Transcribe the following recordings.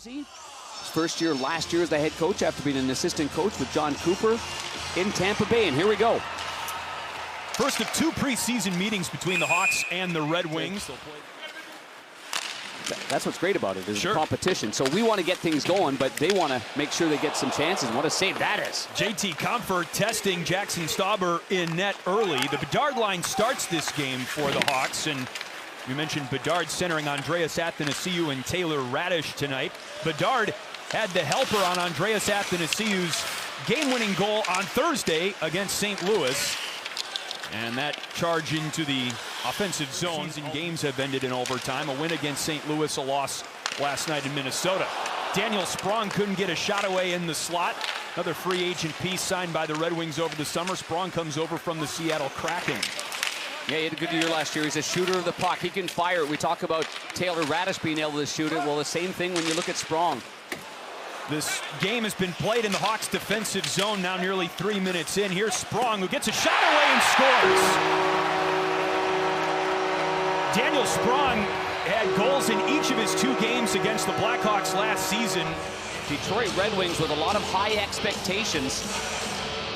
His first year last year as the head coach after being an assistant coach with John Cooper in Tampa Bay. And here we go. First of two preseason meetings between the Hawks and the Red Wings. That's what's great about it, is sure. competition. So we want to get things going, but they want to make sure they get some chances. What a save that is. JT Comfort testing Jackson Stauber in net early. The Bedard line starts this game for the Hawks, and you mentioned Bedard centering Andreas Athanasiou and Taylor Radish tonight. Bedard had the helper on Andreas Athanasiou's game-winning goal on Thursday against St. Louis. And that charge into the offensive zones in games have ended in overtime. A win against St. Louis, a loss last night in Minnesota. Daniel Sprong couldn't get a shot away in the slot. Another free agent piece signed by the Red Wings over the summer. Sprong comes over from the Seattle Kraken. Yeah, he had a good year last year. He's a shooter of the puck. He can fire it. We talk about Taylor Radish being able to shoot it. Well, the same thing when you look at Sprong. This game has been played in the Hawks' defensive zone now nearly 3 minutes in. Here's Sprong, who gets a shot away and scores. Daniel Sprong had goals in each of his 2 games against the Blackhawks last season. Detroit Red Wings with a lot of high expectations.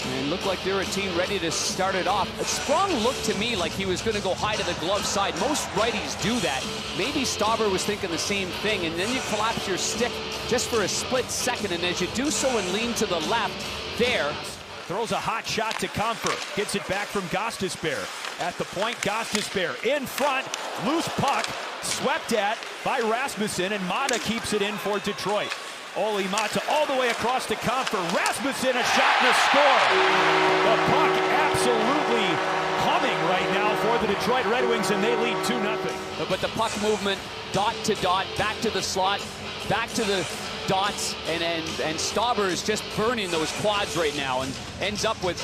And looked like they're a team ready to start it off. Sprong looked to me like he was going to go high to the glove side. Most righties do that. Maybe Stauber was thinking the same thing, and then you collapse your stick just for a split second, and as you do so and lean to the left, there. Throws a hot shot to Comfort. Gets it back from Gostisbehere. At the point, Gostisbehere in front. Loose puck. Swept at by Rasmussen, and Mata keeps it in for Detroit. Olli Mata all the way across to Comfort. Rasmussen, a shot and a score. The puck absolutely humming right now for the Detroit Red Wings, and they lead 2-0. But the puck movement, dot to dot, back to the slot, back to the dots, and Stauber is just burning those quads right now and ends up with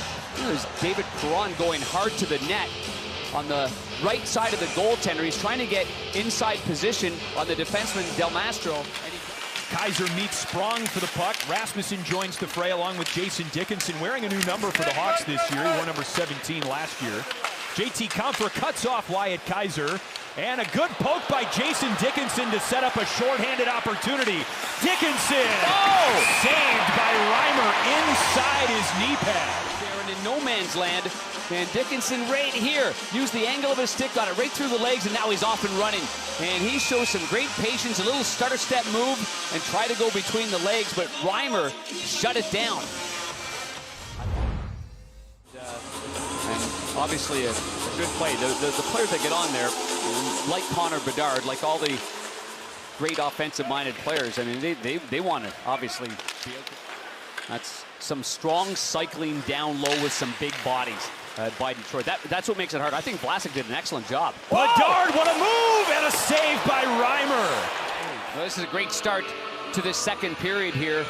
David Perron going hard to the net on the right side of the goaltender. He's trying to get inside position on the defenseman Del Mastro. Kaiser meets Sprong for the puck. Rasmussen joins the fray along with Jason Dickinson, wearing a new number for the Hawks this year. He wore number 17 last year. JT Comfort cuts off Wyatt Kaiser. And a good poke by Jason Dickinson to set up a shorthanded opportunity. Dickinson! Oh! Saved by Reimer inside his knee pad. They're in no man's land. And Dickinson right here used the angle of his stick, got it right through the legs, and now he's off and running. And he shows some great patience, a little stutter step move, and try to go between the legs, but Reimer shut it down. And obviously a good play. The players that get on there, like Connor Bedard, like all the great offensive-minded players, I mean, they want to obviously be able to. That's some strong cycling down low with some big bodies by Detroit. That's what makes it hard. I think Vlasic did an excellent job. Bedard, what a move, and a save by Reimer. Well, this is a great start to this second period here.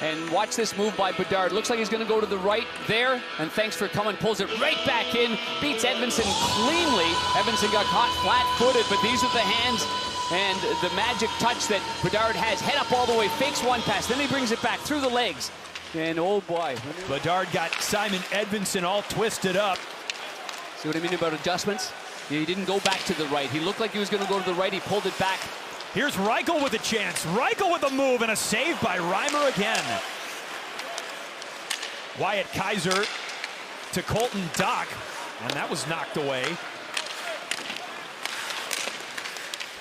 And watch this move by Bedard. Looks like he's going to go to the right there. And thanks for coming. Pulls it right back in. Beats Edmondson cleanly. Edmondson got caught flat-footed, but these are the hands and the magic touch that Bedard has. Head up all the way. Fakes one pass. Then he brings it back through the legs. And oh boy. Bedard got Simon Edmondson all twisted up. See what I mean about adjustments? He didn't go back to the right. He looked like he was going to go to the right. He pulled it back. Here's Reichel with a chance. Reichel with a move and a save by Reimer again. Wyatt Kaiser to Colton Dock, and that was knocked away.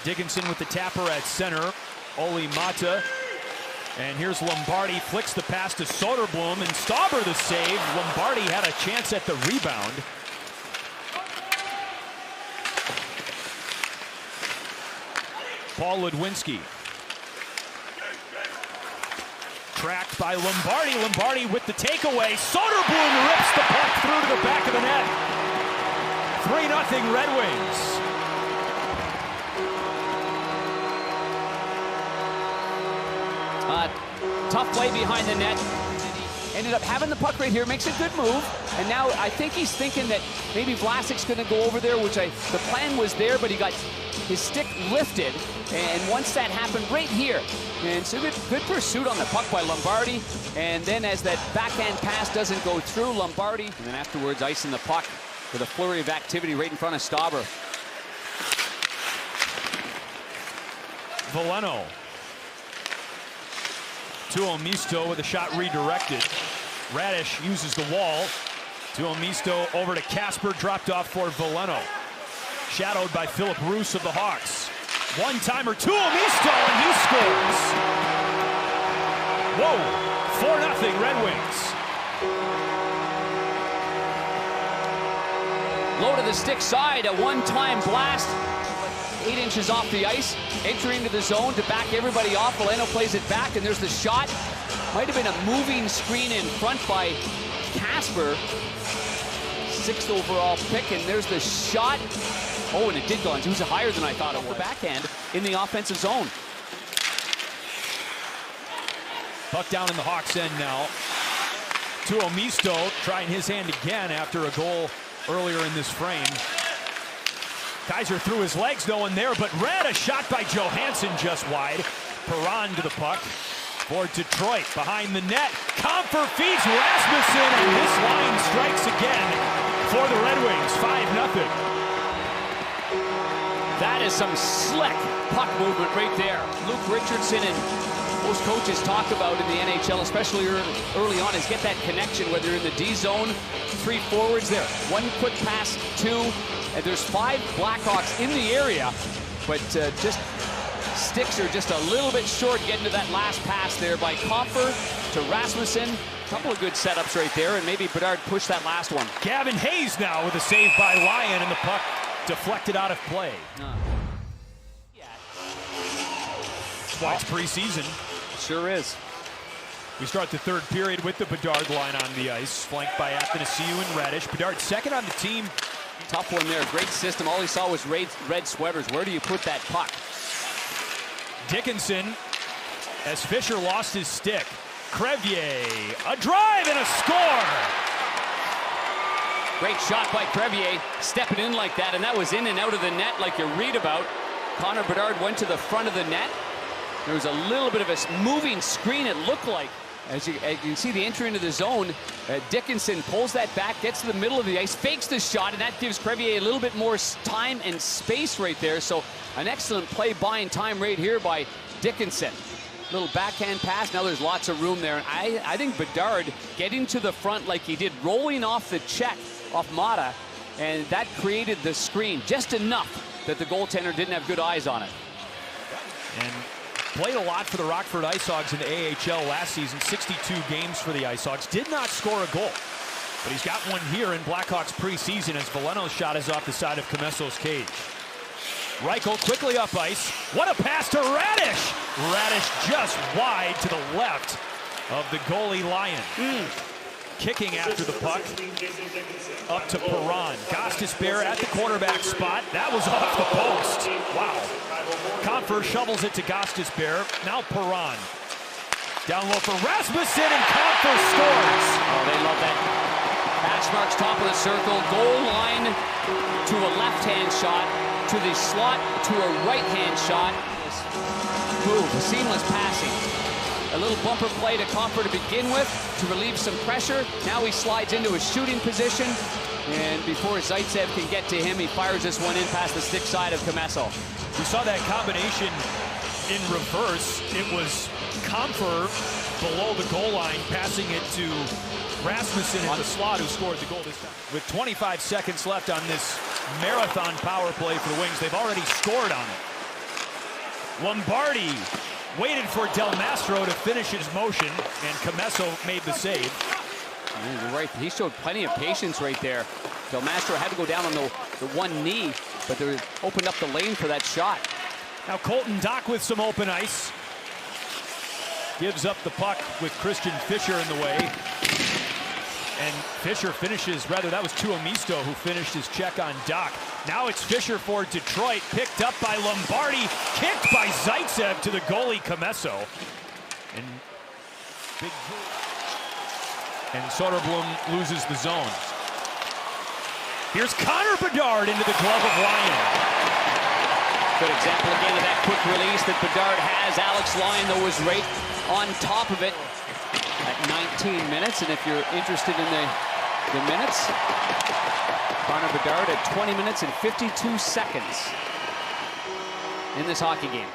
Dickinson with the tapper at center. Olli Mata. And here's Lombardi, flicks the pass to Soderblom, and Stauber the save. Lombardi had a chance at the rebound. Paul Ludwinski. Tracked by Lombardi. Lombardi with the takeaway. Soderblom rips the puck through to the back of the net. 3-0 Red Wings. Tough play behind the net. Ended up having the puck right here, makes a good move, and now I think he's thinking that maybe Vlasic's going to go over there, which the plan was there, but he got his stick lifted, and once that happened right here, and so good pursuit on the puck by Lombardi, and then as that backhand pass doesn't go through, Lombardi, and then afterwards icing the puck with a flurry of activity right in front of Stauber. Veleno. Tuomisto with a shot redirected. Radish uses the wall. Tuomisto over to Casper, dropped off for Veleno. Shadowed by Philip Roos of the Hawks. One-timer, Tuomisto, and he scores! Whoa, 4-0 Red Wings. Low to the stick side, a one-time blast. 8 inches off the ice, entering into the zone to back everybody off. Veleno plays it back, and there's the shot. Might have been a moving screen in front by Casper. 6th overall pick, and there's the shot. Oh, and it did go on. It was higher than I thought it was. The backhand in the offensive zone. Puck down in the Hawks' end now. Tuomisto trying his hand again after a goal earlier in this frame. Kaiser threw his legs, no one there, but Red, a shot by Johansson just wide. Perron to the puck for Detroit. Behind the net, Comfer feeds Rasmussen, and this line strikes again for the Red Wings, 5-0. That is some slick puck movement right there. Luke Richardson and most coaches talk about in the NHL, especially early on, is get that connection, whether in the D zone, 3 forwards there. 1 quick pass, 2, and there's 5 Blackhawks in the area, but just sticks are just a little bit short getting to that last pass there by Comfer to Rasmussen. A couple of good setups right there, and maybe Bedard pushed that last one. Gavin Hayes now with a save by Lyon, and the puck deflected out of play. Twice preseason. Sure is. We start the 3rd period with the Bedard line on the ice, flanked by Athanasiou and Radish. Bedard 2nd on the team. Tough one there, great system. All he saw was red sweaters. Where do you put that puck? Dickinson, as Fisher lost his stick. Crevier, a drive and a score! Great shot by Crevier, stepping in like that, and that was in and out of the net like you read about. Connor Bedard went to the front of the net. There was a little bit of a moving screen, it looked like. As you can see the entry into the zone, Dickinson pulls that back, gets to the middle of the ice, fakes the shot, and that gives Crevier a little bit more time and space right there. So an excellent play buying time right here by Dickinson. Little backhand pass, now there's lots of room there. And I think Bedard getting to the front like he did, rolling off the check off Mata, and that created the screen just enough that the goaltender didn't have good eyes on it. And played a lot for the Rockford IceHogs in the AHL last season, 62 games for the IceHogs. Did not score a goal, but he's got one here in Blackhawks preseason as Veleno's shot is off the side of Comesso's cage. Reichel quickly up ice. What a pass to Radish! Radish just wide to the left of the goalie Lyon. Kicking after the puck up to Perron. Gostisbehere at the quarterback spot. That was off the post. Wow. Comfer shovels it to Gostisbehere. Now Perron. Down low for Rasmussen, and Comfer scores. Oh, they love that. Hash marks top of the circle. Goal line to a left-hand shot. To the slot to a right-hand shot. Move, seamless passing. A little bumper play to Comfer to begin with to relieve some pressure. Now he slides into a shooting position. And before Zaitsev can get to him, he fires this one in past the stick side of Comesso. We saw that combination in reverse. It was Comfer below the goal line, passing it to Rasmussen in the slot, who scored the goal this time. With 25 seconds left on this marathon power play for the Wings, they've already scored on it. Lombardi waited for Del Mastro to finish his motion, and Comesso made the save. Yeah, you're right. He showed plenty of patience right there. Del Mastro had to go down on the one knee, but they opened up the lane for that shot. Now Colton Dock with some open ice. Gives up the puck with Christian Fischer in the way. And Fischer finishes, rather that was Tuomisto who finished his check on Dock. Now it's Fischer for Detroit, picked up by Lombardi, kicked by Zaitsev to the goalie Comesso. And Soderblom loses the zone. Here's Connor Bedard into the glove of Lyon. Good example again of that quick release that Bedard has. Alex Lyon, though, was right on top of it at 19 minutes. And if you're interested in the minutes, Connor Bedard at 20 minutes and 52 seconds in this hockey game.